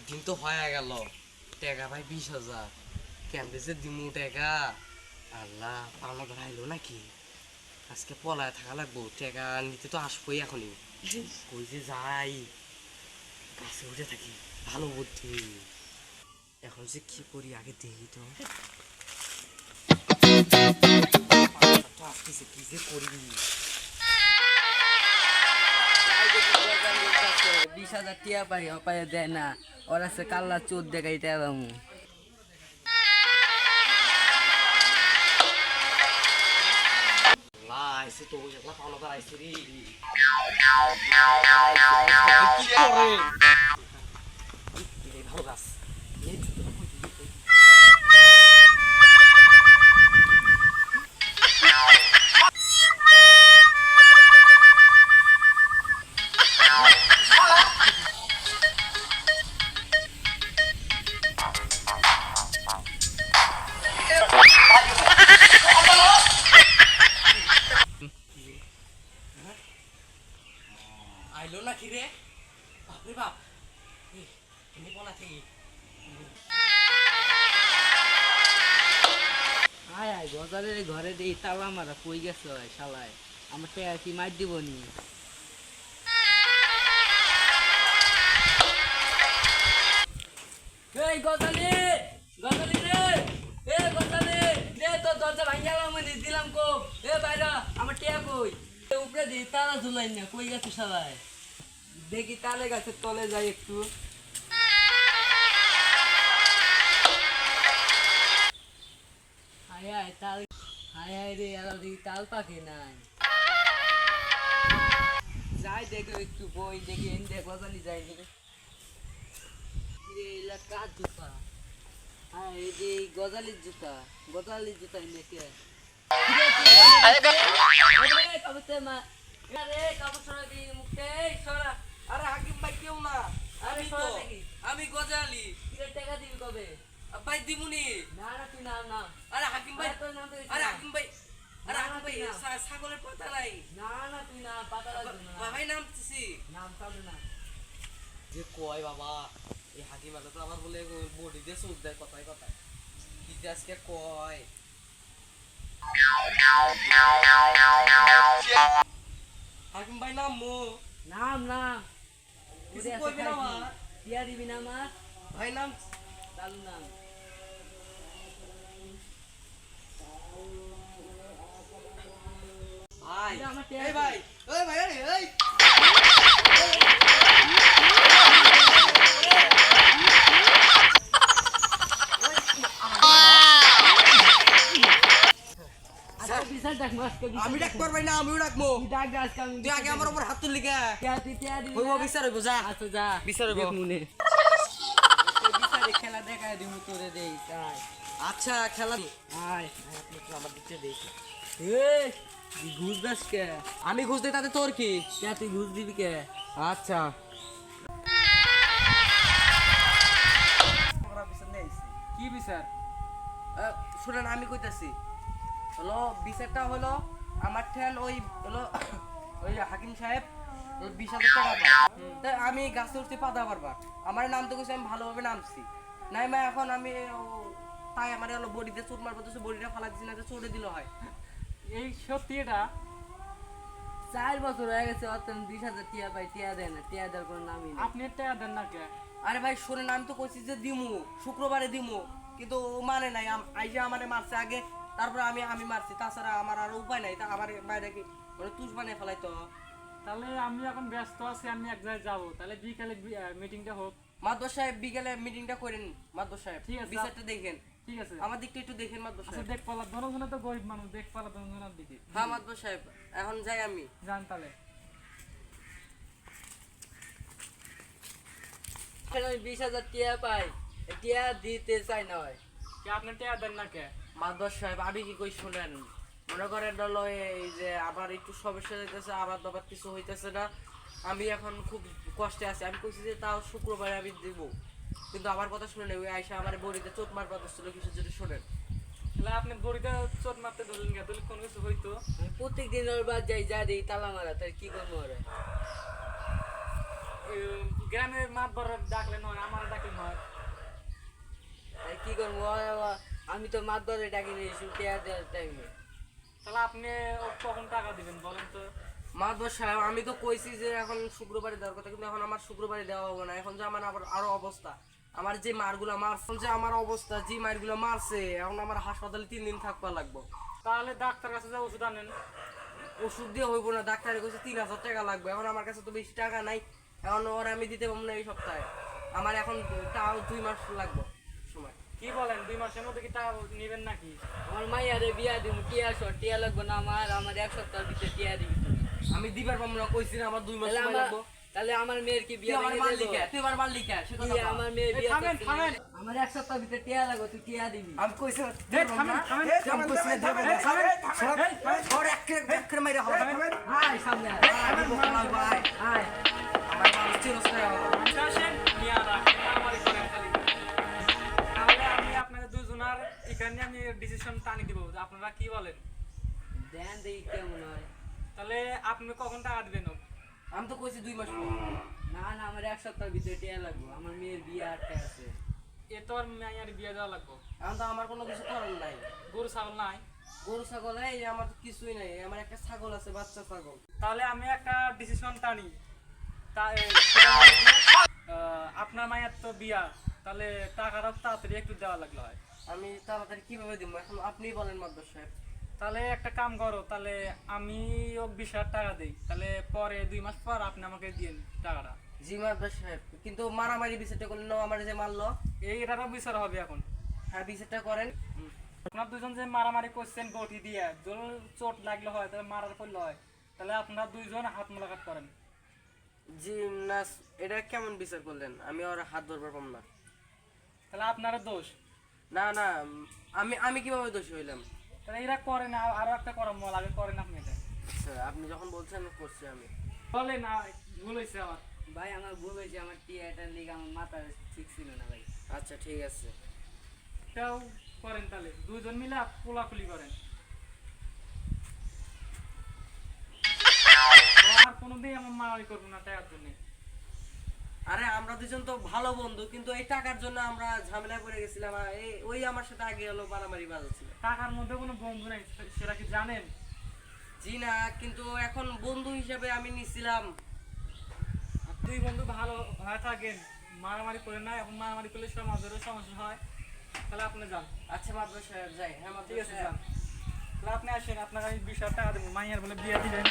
দিন তো হয়ে গেল, টাকা ভাই 20,000 কেমনে যে দিমু টাকা। আল্লাহ, পাওনা ধরা আইলো নাকি? আজকে পলায় থাকা লাগবো, টাকা নিতে তো আসবোই এখনই। কই যে যাই, গাছে উঠে থাকি, ভালো বুদ্ধি। এখন যে কি করি আগে দেখি তো। আসতেছে, কি যে করি। 20,000 টিয়া পাই অপায় দেয় না, ওরা সে কাল্লা চোর দেখাইতে এবং আইসে তো একলা পাওনা ধরা আইসে রে। কি করে ভালো গাছ। আইলো নাকি রে? বাপরে বাপ, এমনি পলা থেকে। আয় আয় গজালের ঘরে দিয়ে তালা মারা কই গেছে ওই শালায়, আমার টেয়া কি মার দিব নি? এই গজালি, গজালি রে, এ গজালি রে, তো দরজা ভাঙিয়ালাম মানে দিলাম কো। এ বাইরা আমার টেয়া কই? উপরে দিয়ে তালা ঝুলাই না, কই গেছে শালায়? দেখি তালে গাছের তলে যাই একটু। হায় হায় তাল, হায় হায় রে, আর দেখি তাল পাখি নাই। যাই দেখো একটু বই দেখি, এন দেখ গজালি যায়নি রে, এলা কার জুতা? হ্যাঁ এই যে গজালির জুতা, গজালির জুতা এনেকে আরে হাকিম ভাই কেউ না, আমি তো, আমি গজালি। টাকা দিবি কবে? ভাই দিমুনি। না না তুই নাম না। আরে হাকিম ভাই, তোর নাম তো দিস আরে না। হাকিম ভাই, আরে না, হাকিম ভাই, না, না। ছাগলের পাতা নাই। না না তুই না, পাতা লাগবে না। ভাই নামতেছি। নাম চালু না। যে কয় বাবা, এই হাকিম আলো তো আমার বলে বডি দিয়ে সুদ দেয় কথায় কথায়। কি যে আজকে কয়। হাকিম ভাই নাম মো। নাম নাম কিছু কইবি না আমার? টিয়া দিবি না আমার? ভাই নাম চালু নাম। ভাই, এটা আমার টেয়া এই ভাই, এই ভাই, আরে এই আচ্ছা বিচার দেখ মাসকে বিচার। আমি ডাক করবাই না, আমিও ডাকবো। তুই ডাক দে আজকে আমি তুই আগে আমার উপর হাত তুললি কে? টিয়া তুই টিয়া দিবি হইব না? বিচার হইব, যা আচ্ছা যা বিচার হইব। দেখ মনে বিচারে খেলা দেখায় দিব তোরে দেই তাই। আচ্ছা খেলা আয় আমার দিকে দেখি। এই তুই ঘুষ দাস কে? আমি ঘুষ দিই তাতে তোর কি? কে তুই ঘুষ দিবি কে? আচ্ছা কি বিচার? শুনেন, আমি কইতাছি হলো বিচারটা হলো আমার ঠেন ওই হলো ওই হাকিম সাহেব 20,000 টাকা পায়। তাই আমি গাছে উঠতে পাতা পারবা, আমার নাম তো কইছে, আমি ভালোভাবে নামছি নাই মা। এখন আমি তাই আমার হলো বডিতে চোট মারবো, তো বডিটা ফালা দিছি না, তো চড়ে দিল হয়। এই সত্যি এটা? 4 বছর হয়ে গেছে অতন 20,000 টিয়া পাই, টিয়া দেয় না, টিয়া দেওয়ার কোনো নামই নেই। আপনি টাকা দেন না কে? আরে ভাই শোনেন, আমি তো কইছি যে দিমু, শুক্রবারে দিমু, কিন্তু ও মানে নাই। আইসা আমারে মারছে আগে, তারপর আমি মারছি। তাছাড়া আমার আর উপায় নাই, তা আমার বাইরে কি মানে তুষ বানিয়ে ফেলাই তো। তাহলে আমি এখন ব্যস্ত আছি, আমি এক জায়গায় যাবো, তাহলে বিকালে মিটিংটা হোক। মাদবর সাহেব বিকেলে মিটিংটা করেন। মাদবর সাহেব ঠিক আছে। বিচারটা দেখেন, ঠিক আছে। আমার দিকটা একটু দেখেন মাদবর আচ্ছা সাহেব। দেখ পালা দনজনে তো গরিব মানুষ, দেখ পালা দনজনের দিকে। হ্যাঁ মাদবর সাহেব, এখন যাই আমি। জান তাহলে এখন আমি 20,000 টিয়া পাই, টিয়া দিতে চাই না হয়। কে আপনি টাকা দেন না কে? মাদবর সাহেব আমি কি কই শুনেন, মনে করেন হলো এই যে আবার একটু সমস্যা হইতেছে, আবার দাবার কিছু হইতেছে না, আমি এখন খুব কষ্টে আছি। আমি কইছি যে তাও শুক্রবারে আমি দিব, কিন্তু আমার কথা শুনে ওই আয়সা আমার বড়িতে চোট মারবা দিচ্ছিল, কিছু যদি শোনেন। তাহলে আপনি বড়িটা চোট মারতে ধরলেন কে? তাহলে কোনো কিছু হইতো? আমি প্রত্যেক দিন ওর বাদ যাই, যা দিই তালা মারা, তাই কি করবো ওরা? গ্রামের মাতবর ডাকলে নয়, আমার ডাকলে নয়। তাই কি করবো আমি তো মাতবারে ডাকি নেই টিয়া দেওয়ার টাইমে। তাহলে আপনি কখন টাকা দিবেন বলেন তো? মাদবর সাহেব আমি তো কইছি যে এখন শুক্রবারে দেওয়ার কথা, কিন্তু এখন আমার শুক্রবারে দেওয়া হবে না। এখন যে আমার আবার আরো অবস্থা, আমার যে মারগুলা মারছে, যে আমার অবস্থা যে মারগুলা মারছে, এখন আমার হাসপাতালে 3 দিন থাকবা লাগবে। তাহলে ডাক্তার কাছে যা ওষুধ আনেন। ওষুধ দিয়ে হইব না, ডাক্তারে কইছে 3000 টাকা লাগবে। এখন আমার কাছে তো বেশি টাকা নাই, এখন ওর আমি দিতে পারবো না এই সপ্তাহে। আমার এখন তাও 2 মাস লাগবে সময়। কি বলেন 2 মাসের মধ্যে কি টাকা নেবেন নাকি? আমার মাইয়ারে বিয়া দিব, টিয়া শর্ট টিয়া লাগবে না আমার 1 সপ্তাহের ভিতরে টিয়া দিবি তুমি। আমি দিবার পারবো না, কইছি না আমার 2 মাস তাহলে সময় আমার লাগবে। তাহলে আমার মেয়ের কি তুই বিয়া আমার ভেঙে মারলি দিলো? কে? তুই আমার মারলি কে? সে কথা তুই বল। আমার মেয়ের এই বিয়া থামেন, করছিস। থামেন। আমার 1 সপ্তাহের ভিতরে টিয়া লাগবে, তুই টিয়া দিবি। আমি কইছি না, এই থামেন, থামেন। আমি কইছি না, দেব না। সর এক করে মাইরা হবে। আয় সামনে আয়। আমি বকলাম ভাই। আয় আমার মানুষ চিরস্থায়ী হবে। আচ্ছা, আসেন, নিয়ে রাখেন, মারামারি করেন খালি। তাহলে আমি আপনাদের দুজনের এখানে আমি ডিসিশন টানি দিব যে আপনারা কি বলেন। দেন দেখি কেমন হয়। তাহলে আপনি কখন টাকা দিবেন? আমি তো কইছি 2 মাস পর। না না আমার 1 সপ্তাহের ভিতরে টিয়া লাগবে, আমার মেয়ের বিয়ে আটকে আছে। এ তো আর মাইয়ার বিয়ে দেওয়া লাগবে। এখন তো আমার কোনো কিছু করার নাই। গরু ছাগল নাই। গরু ছাগল এই আমার তো কিছুই নাই। আমার একটা ছাগল আছে, বাচ্চা ছাগল। তাহলে আমি একটা ডিসিশন টানি। সেটা হলো যে, আপনার মায়ের তো বিয়া, তাহলে টাকাটা তাড়াতাড়ি একটু দেওয়া লাগলো হয়। আমি তাড়াতাড়ি কিভাবে দিব এখন আপনিই বলেন মাদ্দার সাহেব। তাহলে একটা কাম করো, তাহলে আমি 20,000 টাকা দিই, তাহলে পরে 2 মাস পর আপনি আমাকে দিন টাকাটা। জি মাদ্দার সাহেব, কিন্তু মারামারি বিচারটা করলেন না, আমার যে মারলো। এটারও বিচার হবে এখন। হ্যাঁ বিচারটা করেন। আপনার দুজন যে মারামারি করছেন বটি দিয়ে, জোর চোট লাগলে হয়, তাহলে মারার করলে হয়, তাহলে আপনারা 2জন হাত মোলাকাত করেন। জি না, এটা কেমন বিচার করলেন? আমি ওর হাত ধরবার পাম না। তাহলে আপনারা দোষ। না না, আমি কিভাবে দোষী হইলাম? তাহলে এরা করে না, আরো একটা করার মল আগে করেন আপনি এটা। আচ্ছা, আপনি যখন বলছেন করছি আমি। বলে না, ভুল হয়েছে আমার। ভাই আমার ভুল হয়েছে, আমার টিয়াটার লিগে আমার মাথা ঠিক ছিল না ভাই। আচ্ছা ঠিক আছে। এটাও করেন, তাহলে 2জন মিলে কোলাকুলি করেন। আর কোনোদিন আমার মারামারি করবো না টাকার জন্য। আরে আমরা দুজন তো ভালো বন্ধু, কিন্তু এই টাকার জন্য আমরা ঝামেলায় পড়ে গেছিলাম। আর ওই আমার সাথে আগে হলো মারামারি বাজাচ্ছিল। টাকার মধ্যে কোনো বন্ধু নাই, সেটা কি জানেন? জি না, কিন্তু এখন বন্ধু হিসেবে আমি নিছিলাম। 2 বন্ধু ভালো হয়ে থাকেন, মারামারি করে না। এখন মারামারি করলে সমাজেরও সমস্যা হয়। তাহলে আপনি যান। আচ্ছা মাদ্দার সাহেব যাই। হ্যাঁ ঠিক মাদ্দার আছে, সাহেব। যান। তাহলে আপনি আসেন, আপনাকে আমি 20,000 টাকা দেবো। মাইয়ার বলে বিয়ে দিবেন।